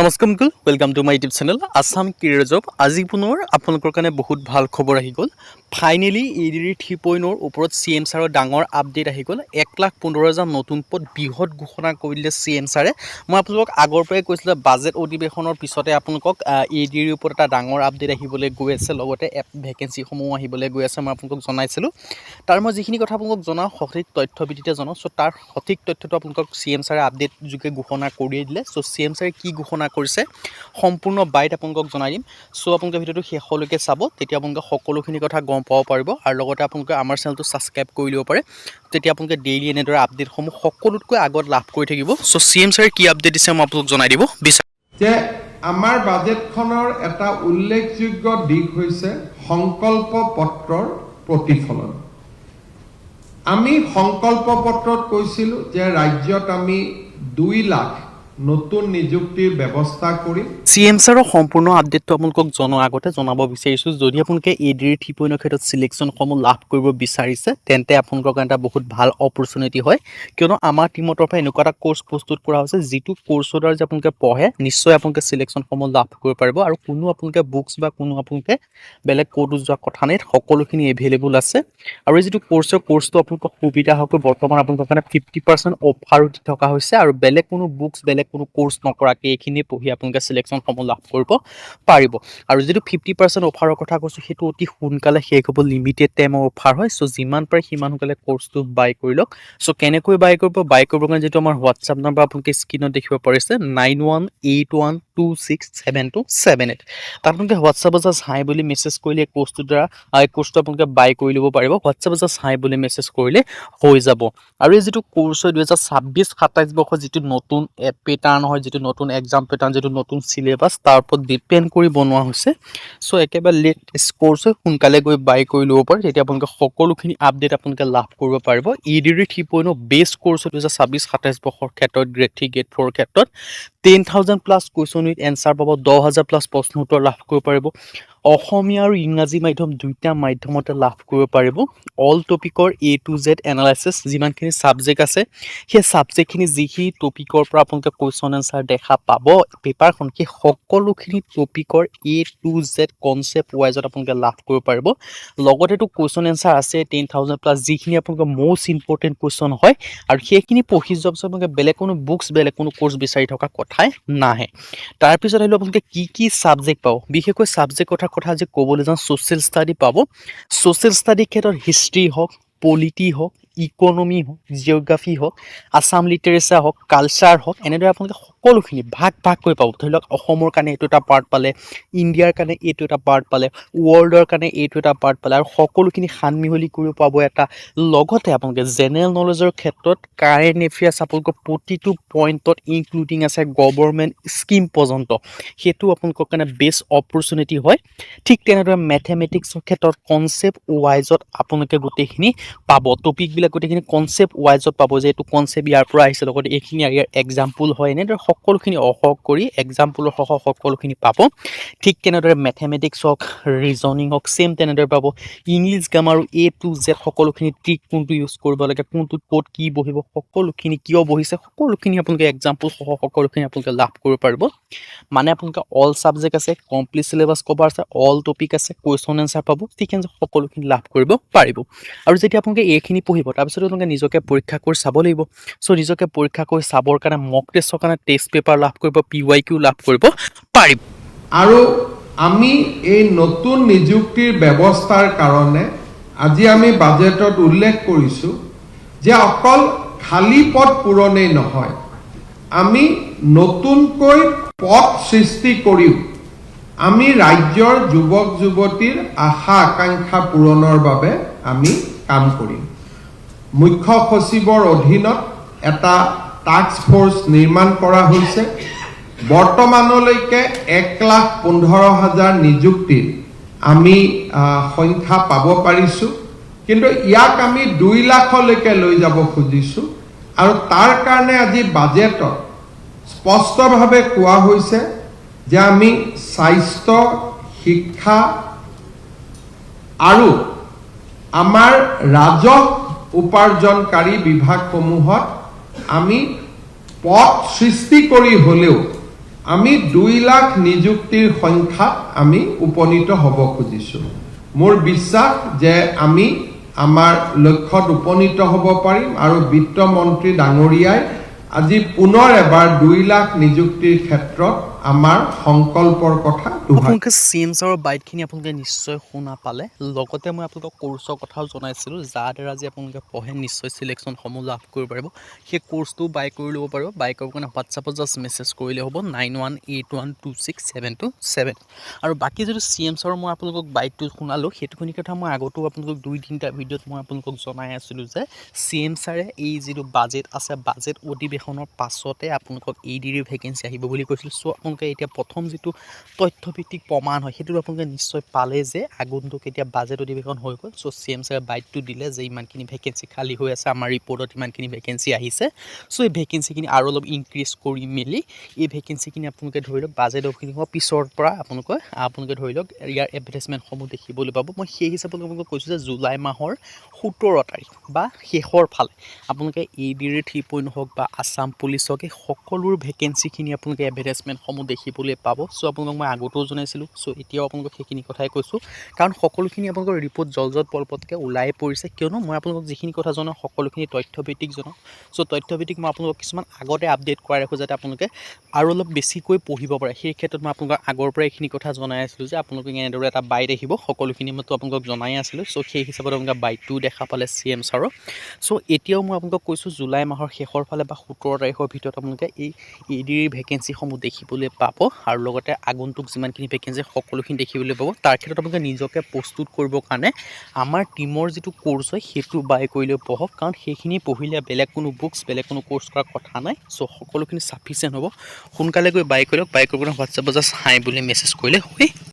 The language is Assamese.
নমস্কাৰ Mukul welcome to my YouTube channel Assam career job. আজি পুনৰ আপোনালোকৰ কাৰণে বহুত ভাল খবৰ আহি গ'ল। ফাইনেলি EDD 3.0 ওপৰত CM ছাৰৰ ডাঙৰ আপডেট আহি গ'ল। 1,15,000 নতুন পদ বৃহৎ ঘোষণা কৰি দিলে CM ছাৰে। মই আপোনালোকক আগৰ পৰাই কৈছিলোঁ বাজেট অধিৱেশনৰ পিছতে আপোনালোকক EDD ওপৰত এটা ডাঙৰ আপডেট আহিবলৈ গৈ আছে, লগতে ভেকেঞ্চিসমূহ আহিবলৈ গৈ আছে। মই আপোনালোকক জনাইছিলোঁ। তাৰ মই যিখিনি কথা আপোনালোকক জনাওঁ সঠিক তথ্য ভিত্তিতে জনাওঁ। চ' তাৰ সঠিক তথ্যটো আপোনালোকক CM ছাৰে আপডেট যোগে ঘোষণা কৰিয়ে দিলে। চ' CM ছাৰে কি ঘোষণা কৰিছে সম্পূৰ্ণ বাইট আপোনালোকক জনাই দিম। চ' আপোনালোকে ভিডিঅ'টো শেষলৈকে চাব, তেতিয়া আপোনালোকে সকলোখিনি কথা গম পাব পাৰিব। আৰু লগতে আপোনালোকে আমাৰ চেনেলটো ছাবস্ক্ৰাইব কৰি ল'ব পাৰে, তেতিয়া আপোনালোকে ডেইলি এনেদৰে আপডেটসমূহ সকলোতকৈ আগত লাভ কৰি থাকিব। চ' CM ছাৰে কি আপডেট দিছে মই আপোনালোকক জনাই দিব বিচাৰোঁ যে আমাৰ বাজেটখনৰ এটা উল্লেখযোগ্য দিশ হৈছে সংকল্প পত্ৰৰ প্ৰতিফলন। আমি সংকল্প পত্ৰত কৈছিলোঁ যে ৰাজ্যত আমি 2 লাখ নতুন নিযুক্তিৰ ব্যৱস্থা কৰিম। CM ছাৰৰ সম্পূৰ্ণ আপডেটটো আপোনালোকক জনোৱাৰ আগতে জনাব বিচাৰিছোঁ, যদি আপোনালোকে EDD 3.0 ক্ষেত্ৰত চিলেকশ্যনসমূহ লাভ কৰিব বিচাৰিছে তেন্তে আপোনালোকৰ কাৰণে এটা বহুত ভাল অপৰচুনিটি হয়। কিয়নো আমাৰ টিমৰ পৰা এনেকুৱা এটা কোৰ্চ প্ৰস্তুত কৰা হৈছে যিটো কোৰ্চৰ দ্বাৰা যে আপোনালোকে পঢ়ে নিশ্চয় আপোনালোকে চিলেকশ্যনসমূহ লাভ কৰিব পাৰিব। আৰু কোনো আপোনালোকে বুকছ বা কোনো আপোনালোকে বেলেগ ক'তো যোৱা কথা নাই, সকলোখিনি এভেইলেবল আছে। আৰু এই যিটো কোৰ্চটো আপোনালোকৰ সুবিধা হওঁকৈ বৰ্তমান আপোনালোকৰ কাৰণে 50% অফাৰো দি থকা হৈছে। আৰু বেলেগ কোনো বুকছ বেলেগ কোনো কোৰ্চ নকৰাকৈ এইখিনি পঢ়ি আপোনালোকে চিলেকশ্যনসমূহ লাভ কৰিব পাৰিব। আৰু যিটো 50% অফাৰৰ কথা কৈছোঁ সেইটো অতি সোনকালে শেষ হ'ব, লিমিটেড টাইমৰ অফাৰ হয়। চ' যিমান পাৰে সিমান সোনকালে কোৰ্চটো বাই কৰি লওক। চ' কেনেকৈ বাই কৰিবৰ কাৰণে যিটো আমাৰ হোৱাটছআপ নম্বৰ আপোনালোকে স্ক্ৰীণত দেখিব পাৰিছে 9181267278, তাত আপোনালোকে হোৱাটছআপত জাষ্ট হাই বুলি মেছেজ কৰিলে এই কোৰ্চটো আপোনালোকে বাই কৰি ল'ব পাৰিব। হোৱাটছআপত জাষ্ট হাই বুলি মেছেজ কৰিলে হৈ যাব। আৰু এই যিটো কোৰ্চ হয় 2026-27 বৰ্ষৰ যিটো নতুন পেটাৰ্ণ হয়, যিটো নতুন এক্সাম পেটাৰ্ণ, যিটো নতুন চিলেবাছ তাৰ ওপৰত ডিপেণ্ড কৰি বনোৱা হৈছে। চ' একেবাৰে লেটেষ্ট কোৰ্চ হয়, সোনকালে গৈ বাই কৰি ল'ব পাৰে, তেতিয়া আপোনালোকে সকলোখিনি আপডেট আপোনালোকে লাভ কৰিব পাৰিব। EDD 3.0 বেষ্ট কোৰ্চ 2026-27 বৰ্ষৰ ক্ষেত্ৰত গ্ৰেড 3 গ্ৰেড 4 ক্ষেত্ৰত 10,000+ কুৱেশ্যন উইথ এনচাৰ পাব, 10,000+ প্ৰশ্ন উত্তৰ লাভ কৰিব পাৰিব। অসমীয়া আৰু ইংৰাজী মাধ্যম দুইটা মাধ্যমতে লাভ কৰিব পাৰিব। অল টপিকৰ A to Z এনালাইচিছ, যিমানখিনি ছাবজেক্ট আছে সেই ছাবজেক্টখিনি যিখিনি টপিকৰ পৰা আপোনালোকে কুৱেশ্যন এনচাৰ দেখা পাব পেপাৰখন, সেই সকলোখিনি টপিকৰ A to Z কনচেপ্ট ৱাইজত আপোনালোকে লাভ কৰিব পাৰিব। লগতেতো কুৱেশ্যন এনচাৰ আছে 10,000+, যিখিনি আপোনালোকৰ মষ্ট ইম্পৰ্টেণ্ট কুৱেশ্যন হয়। আৰু সেইখিনি পঢ়ি যোৱাৰ পিছত আপোনালোকে বেলেগ কোনো বুকছ বেলেগ কোনো কোৰ্চ বিচাৰি থকা কথাই নাহে। তাৰপিছত আহিলে আপোনালোকে কি ছাবজেক্ট পাব, বিশেষকৈ ছাবজেক্ট কথা যে ক'বলৈ যাওঁ ছ'চিয়েল ষ্টাডি পাব। ছ'চিয়েল ষ্টাডিৰ ক্ষেত্ৰত হিষ্ট্ৰী হওক, পলিটি হওক, ইকনমি হওক, জিঅ'গ্ৰাফী হওক, আছাম লিটাৰেচাৰ হওক, কালচাৰ হওক, এনেদৰে আপোনালোকে সকলোখিনি ভাগ কৰি পাব। ধৰি লওক অসমৰ কাৰণে এইটো এটা পাৰ্ট পালে, ইণ্ডিয়াৰ কাৰণে এইটো এটা পাৰ্ট পালে, ৱৰ্ল্ডৰ কাৰণে এইটো এটা পাৰ্ট পালে, আৰু সকলোখিনি সানমিহলি কৰি পাব এটা। লগতে আপোনালোকে জেনেৰেল নলেজৰ ক্ষেত্ৰত কাৰেণ্ট এফেয়াৰ্ছ আপোনালোকৰ প্ৰতিটো পইণ্টত ইনক্লুডিং আছে, গভৰ্ণমেণ্ট স্কিম পৰ্যন্ত, সেইটো আপোনালোকৰ কাৰণে বেষ্ট অপৰচুনিটি হয়। ঠিক তেনেদৰে মেথমেটিক্সৰ ক্ষেত্ৰত কনচেপ্ট ৱাইজত আপোনালোকে গোটেইখিনি পাব, টপিকবিলাক গোটেইখিনি কনচেপ্ট ৱাইজত পাব, যে এইটো কনচেপ্ট ইয়াৰ পৰা আহিছে, লগতে এইখিনি ইয়াৰ এক্সাম্পল হয়, এনেদৰে সকলোখিনি কৰি এক্সাম্পলৰ সহ সকলোখিনি পাব। ঠিক তেনেদৰে মেথমেটিক্স হওক, ৰিজনিং হওক, ছেম তেনেদৰে পাব। English grammar A to Z সকলোখিনি ট্ৰিক কোনটো ইউজ কৰিব লাগে, কোনটোত ক'ত কি বহিব, সকলোখিনি কিয় বহিছে, সকলোখিনি আপোনালোকে এক্সাম্পল সহ সকলোখিনি আপোনালোকে লাভ কৰিব পাৰিব। মানে আপোনালোকে অল ছাবজেক্ট আছে, কমপ্লিট চিলেবাছ কভাৰ আছে, অল টপিক আছে, কুৱেশ্যন এনচাৰ পাব, ঠিক আছে, সকলোখিনি লাভ কৰিব পাৰিব। আৰু যেতিয়া আপোনালোকে এইখিনি পঢ়িব তাৰপিছত আপোনালোকে নিজকে পৰীক্ষা কৰি চাব লাগিব। চ' নিজকে পৰীক্ষা কৰি চাবৰ কাৰণে মক টেষ্টৰ কাৰণে টেষ্ট পেপাৰ লাভ কৰিব, PYQ লাভ কৰিব পাৰিব। আৰু আমি এই নতুন নিযুক্তিৰ ব্যৱস্থাৰ কাৰণে আজি আমি বাজেটত উল্লেখ কৰিছোঁ যে অকল খালী পদ পূৰণেই নহয়, আমি নতুনকৈ পদ সৃষ্টি কৰিও আমি ৰাজ্যৰ যুৱক যুৱতীৰ আশা আকাংক্ষা পূৰণৰ বাবে আমি কাম কৰিম। মুখ্য সচিবৰ অধীনত এটা টাস্ক ফ'ৰ্চ নিৰ্মাণ কৰা হৈছে। বৰ্তমানলৈকে 1,15,000 নিযুক্তিৰ আমি সংখ্যা পাব পাৰিছোঁ, কিন্তু ইয়াক আমি 2 লাখলৈকে লৈ যাব খুজিছোঁ। আৰু তাৰ কাৰণে আজি বাজেটত স্পষ্টভাৱে কোৱা হৈছে যে আমি স্বাস্থ্য, শিক্ষা আৰু আমাৰ ৰাজহ উপাৰ্জনকাৰী বিভাগসমূহত আমি পদ সৃষ্টি কৰি হ'লেও আমি 2 লাখ নিযুক্তিৰ সংখ্যাত আমি উপনীত হ'ব খুজিছোঁ মোৰ বিশ্বাস যে আমি আমাৰ লক্ষ্যত উপনীত হ'ব পাৰিম আৰু বিত্ত মন্ত্ৰী ডাঙৰীয়াই আজি পুনৰ এবাৰ 2 লাখ নিযুক্তিৰ ক্ষেত্ৰত আমাৰ সংকল্পৰ কথা দুহাই আপোনালোকে CMছৰ বাইটখিনি আপোনালোকে নিশ্চয় শুনা পালে লগতে মই আপোনালোকক কোৰ্চৰ কথাও জনাইছিলোঁ যাৰ দ্বাৰা যে আপোনালোকে পঢ়ে নিশ্চয় চিলেকশ্যনসমূহ লাভ কৰিব পাৰিব সেই কোৰ্চটো বাই কৰি ল'ব পাৰিব বাই কৰিবৰ কাৰণে হোৱাটছআপত জাষ্ট মেছেজ কৰিলে হ'ব 9181267277 আৰু বাকী যদি CMছৰ মই আপোনালোকক বাইটটো শুনালোঁ সেইটোখিনি কথা মই আগতো আপোনালোকক 2-3টা ভিডিঅ'ত মই আপোনালোকক জনাই আছিলোঁ যে CMছাৰে এই যিটো বাজেট আছে বাজেট অধিৱেশনৰ পাছতে আপোনালোকক ADৰ ভেকেঞ্চি আহিব বুলি কৈছিল চ' আপোনালোকে এতিয়া প্ৰথম যিটো তথ্যভিত্তিক প্ৰমাণ হয় সেইটো আপোনালোকে নিশ্চয় পালে যে আগন্তুক এতিয়া বাজেট অধিৱেশন হৈ গ'ল চ' CMছাৰে বাইটটো দিলে যে ইমানখিনি ভেকেঞ্চি খালী হৈ আছে আমাৰ ৰিপৰ্টত ইমানখিনি ভেকেঞ্চি আহিছে চ' এই ভেকেঞ্চিখিনি আৰু অলপ ইনক্ৰিজ কৰি মেলি এই ভেকেঞ্চিখিনি আপোনালোকে ধৰি লওক বাজেট অধিৱেশনৰ পিছৰ পৰা আপোনালোকে ধৰি লওক ইয়াৰ এডভাৰটাইজমেণ্টসমূহ দেখিবলৈ পাব মই সেই হিচাপত আপোনালোকক কৈছোঁ যে জুলাই মাহৰ 17 তাৰিখ বা শেষৰ ফালে আপোনালোকে ADৰ 3 হওক বা আছাম পুলিচ হওক এই সকলোৰ ভেকেঞ্চিখিনি আপোনালোকে এডভাৰটাইজমেণ্টসমূহ দেখিবলৈ পাব চ' আপোনালোকক মই আগতেও জনাইছিলোঁ চ' এতিয়াও আপোনালোকক সেইখিনি কথাই কৈছোঁ কাৰণ সকলোখিনি আপোনালোকৰ ৰিপৰ্ট জলজত পলপতকৈ ওলাই পৰিছে কিয়নো মই আপোনালোকক যিখিনি কথা জনাওঁ সকলোখিনি তথ্যভিত্তিক জনাওঁ চ' তথ্যভিত্তিক মই আপোনালোকক কিছুমান আগতে আপডেট কৰাই ৰাখোঁ যাতে আপোনালোকে আৰু অলপ বেছিকৈ পঢ়িব পাৰে সেই ক্ষেত্ৰত মই আপোনালোকক আগৰ পৰাই এইখিনি কথা জনাই আছিলোঁ যে আপোনালোকে এনেদৰে এটা বাইট আহিব সকলোখিনি মইতো আপোনালোকক জনাই আছিলোঁ চ' সেই হিচাপত আপোনালোকে বাইটটোও দেখা পালে CMছৰ চ' এতিয়াও মই আপোনালোকক কৈছোঁ জুলাই মাহৰ শেষৰ ফালে বা 17 তাৰিখৰ ভিতৰত আপোনালোকে এই ADৰ ভেকেঞ্চিসমূহ দেখিবলৈ পাব আৰু লগতে আগন্তুক যিমানখিনি ভেকেঞ্চি সকলোখিনি দেখিবলৈ পাব তাৰ ক্ষেত্ৰত আপোনালোকে নিজকে প্ৰস্তুত কৰিবৰ কাৰণে আমাৰ টীমৰ যিটো কোৰ্চ হয় সেইটো বাই কৰিলেও পঢ়ক কাৰণ সেইখিনি পঢ়িলে বেলেগ কোনো বুকছ বেলেগ কোনো কোৰ্চ কৰাৰ কথা নাই চ' সকলোখিনি ছাফিচিয়েণ্ট হ'ব সোনকালে গৈ বাই কৰি লওক বাই কৰিবলৈ হোৱাটছআপত জাষ্ট হাই বুলি মেছেজ কৰিলে হয়